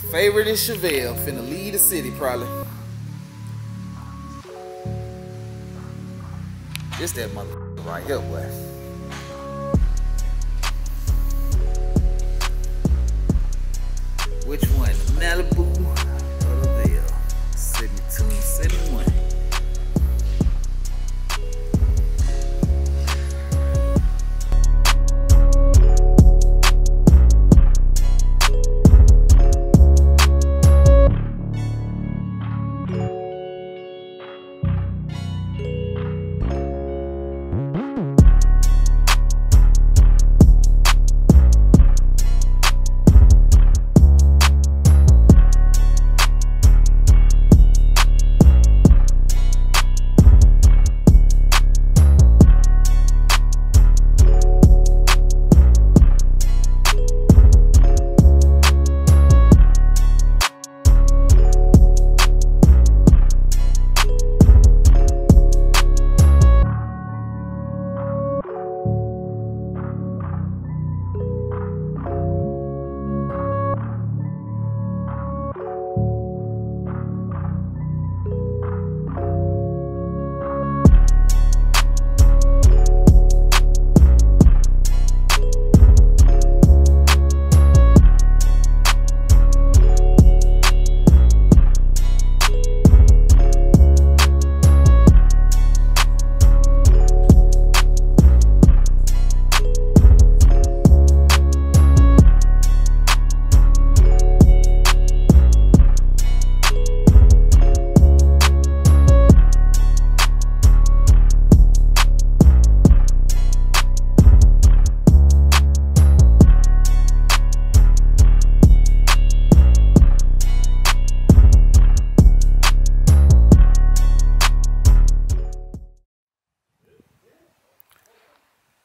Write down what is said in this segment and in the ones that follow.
Favorite is Chevelle. Finna leave the city probably. This that motherfucker right here, boy. Which one? Malibu or the Veil? 72 and 71.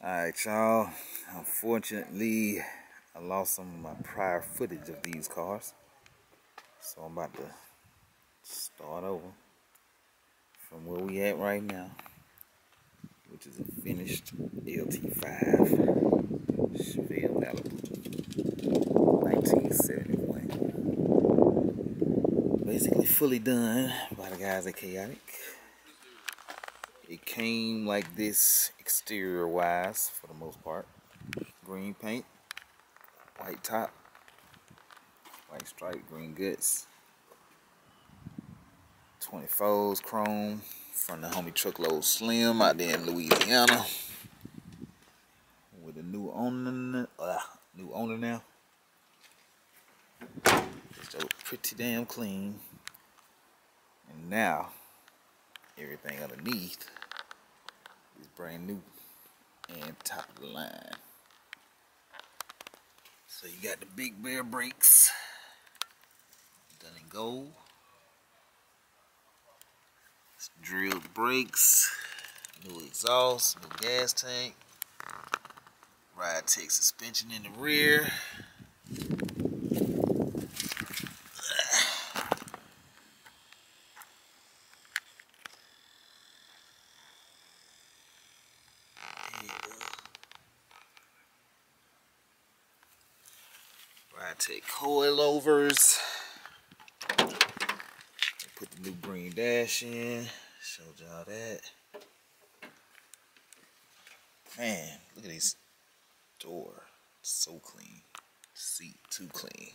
Alright, y'all. Unfortunately, I lost some of my prior footage of these cars. So I'm about to start over from where we at right now, which is a finished LT5 Chevelle Malibu 1971. Basically fully done by the guys at Kaotic. It came like this exterior wise for the most part. Green paint, white top, white stripe, green guts, 24s chrome from the homie Truckload Slim out there in Louisiana with a new owner now. It's so pretty damn clean. And now everything underneath is brand new and top of the line. So you got the big Baer Brakes done in gold. It's drilled brakes, new exhaust, new gas tank, Ride Tech suspension in the rear. Ride Tech coilovers. Put the new green dash in. Showed y'all that. Man, look at this door. So clean. Seat too clean.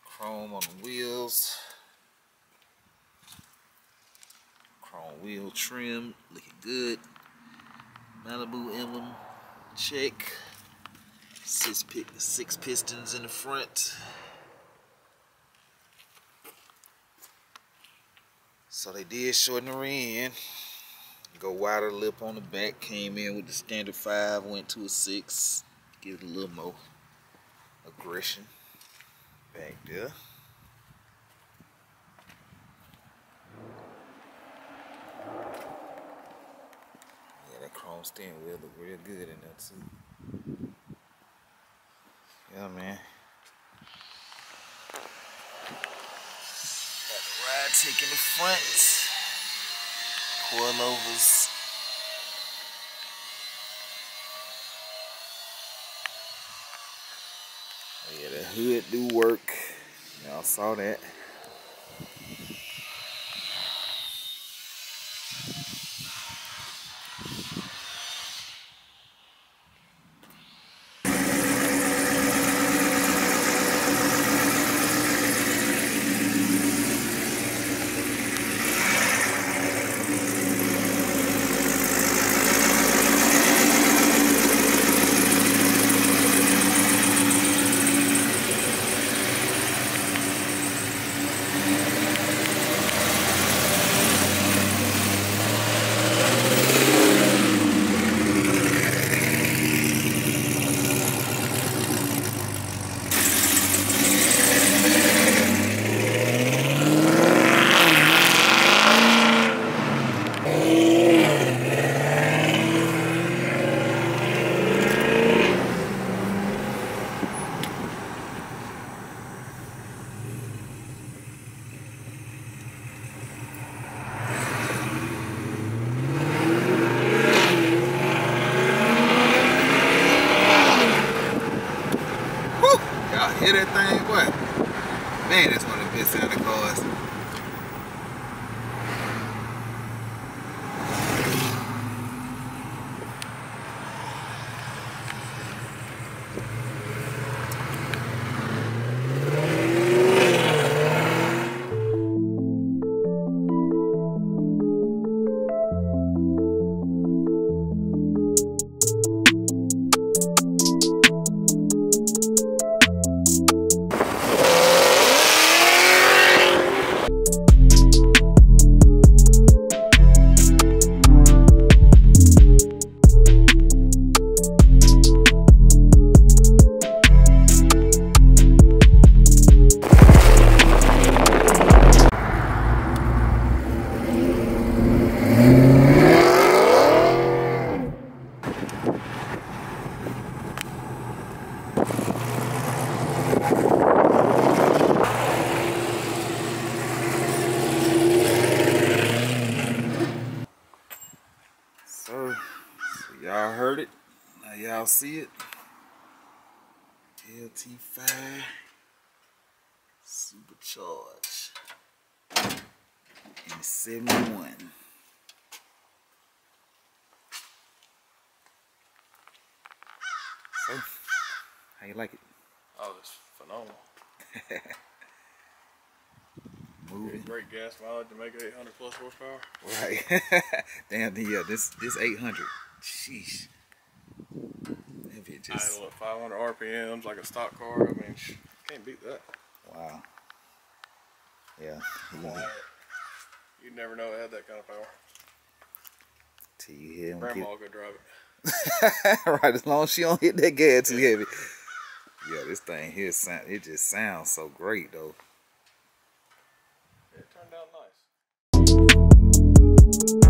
Chrome on the wheels. Chrome wheel trim. Looking good. Malibu emblem. Check. Six pistons in the front. So they did shorten the rear end. Go wider lip on the back. Came in with the standard 5, went to a 6. Give it a little more aggression back there. Yeah, that chrome steering wheel look real good in there too. Yeah, man. Got the Ride Tech in the front. Coilovers. Yeah, the hood do work. Y'all saw that. Hear that thing? What? Man, that's one of the best sounding cars. So y'all heard it. Now y'all see it. LT5 Supercharged in 71. So, how you like it? Oh, it's phenomenal. Moving. Great gas mileage to make it 800 plus horsepower. Right. Damn, yeah, this 800. Sheesh. Maybe it just... Idle at 500 RPMs like a stock car. I mean, can't beat that. Wow. Yeah. You never know it had that kind of power. Till you hear him Grandma could drive it. Right, as long as she don't hit that gas too heavy. Yeah, this thing here, it just sounds so great though. It turned out nice.